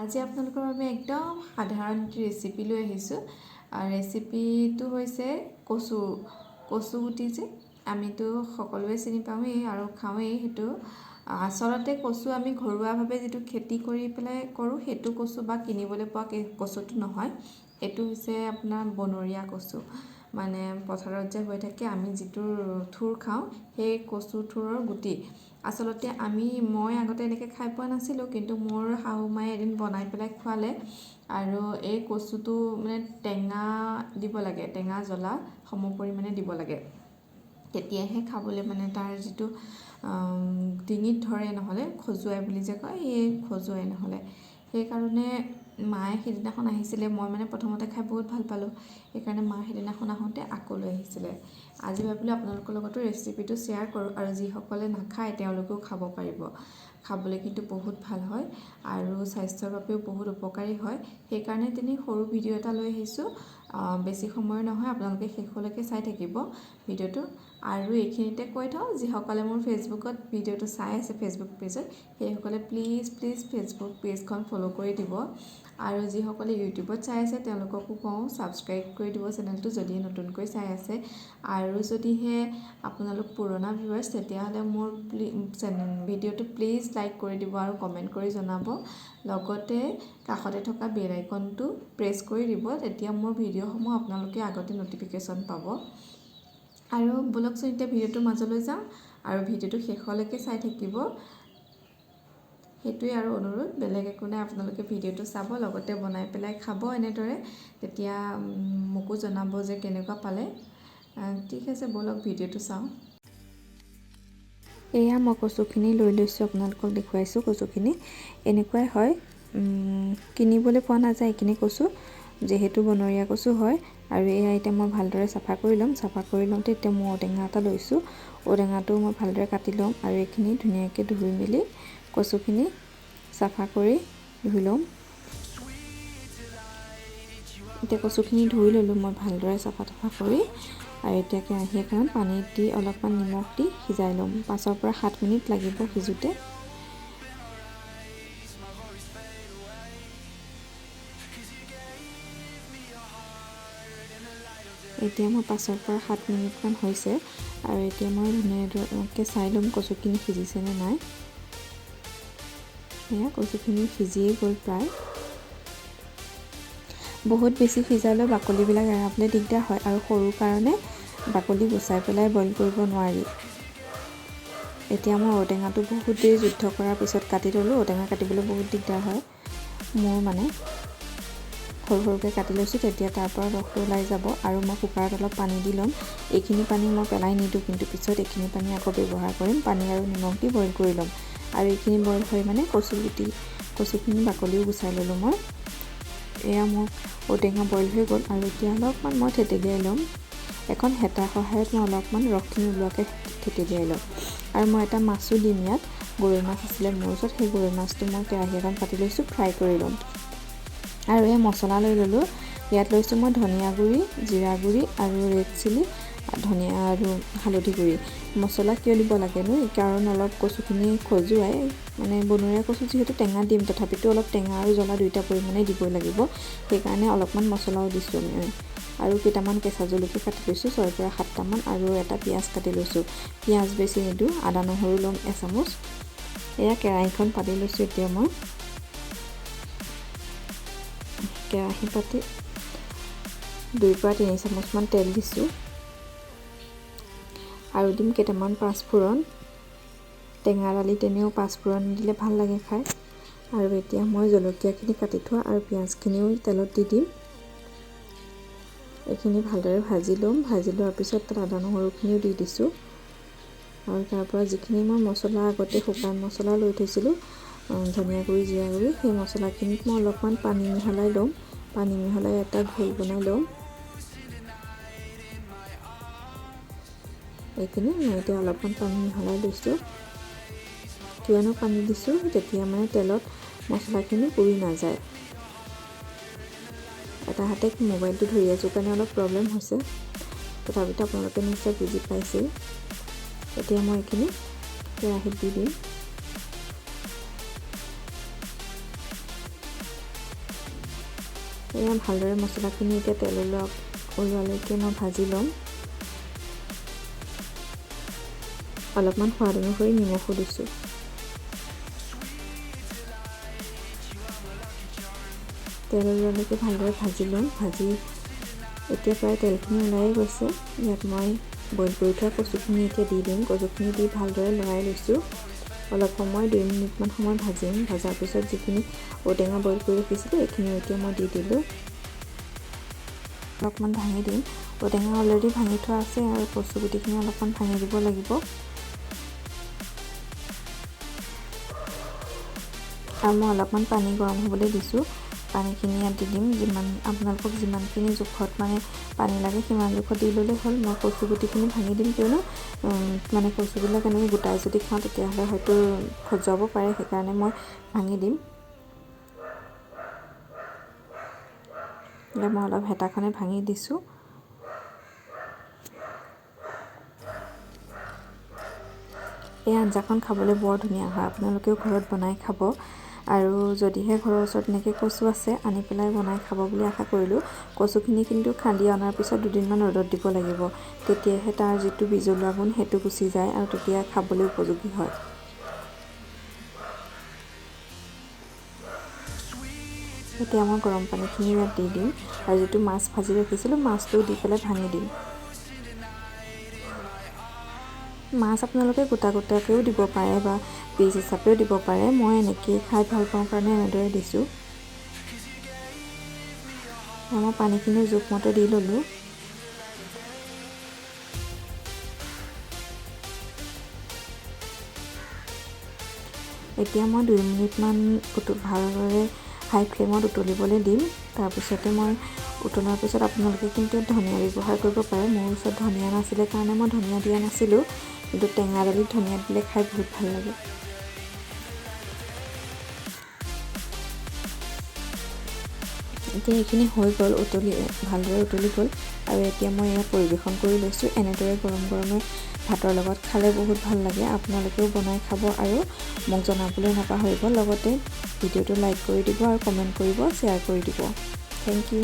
আজি আপোনালোকৰ বাবে একদম সাধাৰণ ৰেচিপি লৈ আহিছোঁ। ৰেচিপিটো হৈছে কচু গুটি যে আমিতো সকলোৱে চিনি পাওঁৱেই আৰু খাওঁৱেই। সেইটো আচলতে কচু আমি ঘৰুৱাভাৱে যিটো খেতি কৰি পেলাই কৰোঁ সেইটো কচু বা কিনিবলৈ পোৱা কচুটো নহয়। এইটো হৈছে আপোনাৰ বনৰীয়া কচু, মানে পথাৰত যে হৈ থাকে আমি যিটো থুৰ খাওঁ সেই কচু থুৰৰ গুটি। আচলতে মই আগতে এনেকৈ খাই পোৱা নাছিলোঁ, কিন্তু মোৰ শাহু মায়ে এদিন বনাই পেলাই খোৱালে। আৰু এই কচুটো মানে টেঙা দিব লাগে, টেঙা জ্বলা সম পৰিমাণে দিব লাগে, তেতিয়াহে খাবলৈ মানে তাৰ যিটো ডিঙিত ধৰে, নহ'লে খজুৱাই বুলি যে কয় এই খজুৱাই নহ'লে। সেইকাৰণে মায়ে সেইদিনাখন আহিছিলে, মই মানে প্ৰথমতে খাই বহুত ভাল পালোঁ, সেইকাৰণে মা সেইদিনাখন আহোঁতে আকৌ লৈ আহিছিলে। আজি ভাবিলোঁ আপোনালোকৰ লগতো ৰেচিপিটো শ্বেয়াৰ কৰোঁ, আৰু যিসকলে নাখায় তেওঁলোকেও খাব পাৰিব। খাবলৈ কিন্তু বহুত ভাল হয় আৰু স্বাস্থ্যৰ বাবেও বহুত উপকাৰী হয়। সেইকাৰণে সৰু ভিডিঅ' এটা লৈ আহিছোঁ। বেছি সময় নহয়, আপোনালোকে শেষলৈকে চাই থাকিব ভিডিঅ'টো। আৰু এইখিনিতে কৈ থওঁ, যিসকলে মোৰ ফেচবুকত ভিডিঅ'টো চাই আছে ফেচবুক পেজত, সেইসকলে প্লিজ ফেচবুক পেজখন ফ'ল' কৰি দিব। আৰু যিসকলে ইউটিউবত চাই আছে তেওঁলোককো কওঁ ছাবস্ক্ৰাইব কৰি দিব চেনেলটো, যদি নতুনকৈ চাই আছে। আৰু যদিহে আপোনালোক পুৰণা ভিউৱাৰ্ছ তেতিয়াহ'লে মোৰ ভিডিঅ'টো প্লিজ লাইক কৰি দিব আৰু কমেণ্ট কৰি জনাব। লগতে কাষতে থকা বেল আইকনটো প্ৰেছ কৰি দিব, তেতিয়া মোৰ ভিডিঅ'সমূহ আপোনালোকে আগতে ন'টিফিকেশ্যন পাব। আৰু ব'লকচোন এতিয়া ভিডিঅ'টোৰ মাজলৈ যাওঁ আৰু ভিডিঅ'টো শেষলৈকে চাই থাকিব। সেইটোৱে আৰু অনুৰোধ, বেলেগ একো নাই। আপোনালোকে ভিডিঅ'টো চাব, লগতে বনাই পেলাই খাব এনেদৰে, তেতিয়া মোকো জনাব যে কেনেকুৱা পালে। ঠিক আছে, ব'লক ভিডিঅ'টো চাওঁ। এয়া মই কচুখিনি লৈ লৈছোঁ, আপোনালোকক দেখুৱাইছোঁ। কচুখিনি এনেকুৱাই হয়, কিনিবলৈ পোৱা নাযায় এইখিনি কচু, যিহেতু বনৰীয়া কচু হয়। আৰু এয়া এতিয়া মই ভালদৰে চাফা কৰি ল'ম। চাফা কৰি লওঁতে এতিয়া মই ঔটেঙা এটা লৈছোঁ, ঔটেঙাটো মই ভালদৰে কাটি ল'ম আৰু এইখিনি ধুনীয়াকৈ ধুই মেলি কচুখিনি চাফা কৰি ধুই ল'ম। এতিয়া কচুখিনি ধুই ল'লোঁ মই ভালদৰে চাফা কৰি। আৰু এতিয়া কেৰাহী এখনত পানী দি অলপমান নিমখ দি সিজাই ল'ম। 5 পৰা 7 মিনিট লাগিব সিজোঁতে। এতিয়া মই 5 পৰা 7 মিনিটমান হৈছে, আৰু এতিয়া মই ধুনীয়াকৈ চাই ল'ম কচুখিনি সিজিছেনে নাই। এয়া কচুখিনি সিজিয়ে গ'ল প্ৰায়। বহুত বেছি সিজালেও বাকলিবিলাক এৰাবলৈ দিগদাৰ হয়, আৰু সৰু কাৰণে বাকলি গুচাই পেলাই বইল কৰিব নোৱাৰি। এতিয়া মই ঔটেঙাটো বহুত দেৰি যুদ্ধ কৰাৰ পিছত কাটি ল'লোঁ। ঔটেঙা কাটিবলৈ বহুত দিগদাৰ হয় মোৰ, মানে সৰু সৰুকৈ কাটি লৈছোঁ, তেতিয়া তাৰ পৰা ৰসটো ওলাই যাব। আৰু মই কুকাৰত অলপ পানী দি ল'ম। এইখিনি পানী মই পেলাই নিদিওঁ, কিন্তু পিছত এইখিনি পানী আকৌ ব্যৱহাৰ কৰিম। পানী আৰু নিমখ দি বইল কৰি ল'ম। আৰু এইখিনি বইল হৈ মানে কচুখিনি বাকলিও গুচাই ল'লোঁ মই। এয়া মোৰ ঔটেঙা বইল হৈ গ'ল, আৰু এতিয়া অলপমান মই থেতেলিয়াই ল'ম। এখন হেতাৰ সহায়ত মই অলপমান ৰসখিনি ওলোৱাকৈ থেতেলিয়াই ল'ম। আৰু মই এটা মাছো দিম ইয়াত, গৰৈ মাছ আছিলে মোৰ ওচৰত, সেই গৰৈ মাছটো মই কেৰাহী এখন পাতি লৈছোঁ, ফ্ৰাই কৰি ল'ম। আৰু এই মছলা লৈ ল'লোঁ। ইয়াত লৈছোঁ মই ধনিয়া গুড়ি, জিৰা গুড়ি আৰু ৰেড চিলি, ধনিয়া আৰু হালধি গুড়ি। মছলা কিয় দিব লাগেনো, কাৰণ অলপ কচুখিনি খজুৱাই, মানে বনৰীয়া কচু যিহেতু টেঙা দিম, তথাপিতো অলপ টেঙা আৰু জ্বলা দুয়োটা পৰিমাণে দিবই লাগিব, সেইকাৰণে অলপমান মছলাও দিছোঁ আমি। আৰু কেইটামান কেঁচা জলকীয়া কাটি লৈছোঁ, 6 পৰা 7টামান, আৰু এটা পিঁয়াজ কাটি লৈছোঁ। পিঁয়াজ বেছি নিদিওঁ, আদা নহৰু ল'ম এচামুচ। এয়া কেৰাহীখন পাতি লৈছোঁ। এতিয়া মই কেৰাহী পাতি 2 পৰা 3 চামুচমান তেল দিছোঁ, আৰু দিম কেইটামান পাঁচফোৰণ। টেঙা দালি তেনেও পাঁচফোৰণ দিলে ভাল লাগে খাই। আৰু এতিয়া মই জলকীয়াখিনি কাটি থোৱা আৰু পিঁয়াজখিনিও তেলত দি দিম। এইখিনি ভালদৰে ভাজি ল'ম। ভাজি লোৱাৰ পিছত তাত আদা নহৰুখিনিও দি দিছোঁ। আৰু তাৰ পৰা যিখিনি মই মছলা আগতে শুকান মছলা লৈ থৈছিলোঁ, ধনিয়া গুড়ি, জিৰা গুড়ি, সেই মছলাখিনিত মই অলপমান পানী মিহলাই ল'ম। পানী মিহলাই এটা ঘোল বনাই ল'ম। এইখিনি মই এতিয়া অলপমান পানী মিহলাই লৈছোঁ। কিয়নো পানী দিছোঁ, তেতিয়া মানে তেলত মছলাখিনি পুৰি নাযায়। এটা হাতে মোবাইলটো ধৰি আছোঁ কাৰণে অলপ প্ৰব্লেম হৈছে, তথাপিতো আপোনালোকে নিশ্চয় বুজি পাইছে। এতিয়া মই এইখিনি কেৰাহীত দি দিম। এয়া ভালদৰে মছলাখিনি এতিয়া তেললৈ ওলোৱালৈকে মই ভাজি ল'ম। অলপমান সোৱাদ অনুসৰি নিমখো দিছোঁ। তেল ওলোৱালৈকে ভালদৰে ভাজি ল'ম। ভাজি এতিয়া প্ৰায় তেলখিনি ওলাই গৈছে। ইয়াত মই বইল কৰি থোৱা কচুখিনি এতিয়া দি দিম। কচুখিনি দি ভালদৰে লৰাই লৈছোঁ। অলপ সময় 2 মিনিটমান সময় ভাজিম। ভজাৰ পিছত যিখিনি ঔটেঙা বইল কৰি ৰাখিছিলোঁ এইখিনি এতিয়া মই দি দিলোঁ। অলপমান ভাঙি দিম। ঔটেঙা অলৰেডি ভাঙি থোৱা আছে আৰু কচু গুটিখিনি অলপমান ভাঙি দিব লাগিব। আৰু মই অলপমান পানী গৰম হ'বলৈ দিছোঁ। পানীখিনি ইয়াত দি দিম। আপোনালোকক যিমানখিনি জোখত পানী লাগে সিমান জোখত দি ল'লেই হ'ল। মই কচু গুটিখিনি ভাঙি দিম, কিয়নো কচুবিলাক এনেকৈ গোটাই যদি খাওঁ তেতিয়াহ'লে হয়তো খজুৱাব পাৰে, সেইকাৰণে মই ভাঙি দিম। এতিয়া মই অলপ হেতাখনে ভাঙি দিছোঁ। এই আঞ্জাখন খাবলৈ বৰ ধুনীয়া হয়। আপোনালোকেও ঘৰত বনাই খাব। আৰু যদিহে ঘৰৰ ওচৰত এনেকৈ কচু আছে আনি পেলাই বনাই খাব বুলি আশা কৰিলোঁ। কচুখিনি কিন্তু খান্দি অনাৰ পিছত 2 দিনমান ৰ'দত দিব লাগিব। তেতিয়াহে তাৰ যিটো বিজলুৱা গুণ সেইটো গুচি যায় আৰু তেতিয়া খাবলৈ উপযোগী হয়। এতিয়া মই গৰম পানীখিনি ইয়াত দি দিম আৰু যিটো মাছ ভাজি ৰাখিছিলোঁ মাছটো দি পেলাই ভাঙি দিম। মাছ আপোনালোকে গোটা গোটাকৈও দিব পাৰে বা পিচ হিচাপেও দিব পাৰে। মই এনেকৈয়ে খাই ভাল পাওঁ কাৰণে এনেদৰে দিছোঁ। মই পানীখিনি জোখমতে দি ল'লোঁ। এতিয়া মই 2 মিনিটমান ভালদৰে হাই ফ্লেমত উতলিবলৈ দিম। তাৰপিছতে মই উতলাৰ পিছত আপোনালোকে কিন্তু ধনিয়া ব্যৱহাৰ কৰিব পাৰে। মোৰ ওচৰত ধনিয়া নাছিলে কাৰণে মই ধনিয়া দিয়া নাছিলোঁ, কিন্তু টেঙা দালিত ধনিয়া দিলে খাই বহুত ভাল লাগে। এতিয়া এইখিনি হৈ গ'ল, ভালদৰে উতলি গ'ল আৰু এতিয়া মই এয়া পৰিৱেশন কৰি লৈছোঁ। এনেদৰে গৰম গৰমে ভাতৰ লগত খালে বহুত ভাল লাগে। আপোনালোকেও বনাই খাব আৰু মোক জনাবলৈ নাপাহৰিব। লগতে ভিডিঅ'টো লাইক কৰি দিব আৰু কমেণ্ট কৰিব, শ্বেয়াৰ কৰি দিব। Thank U.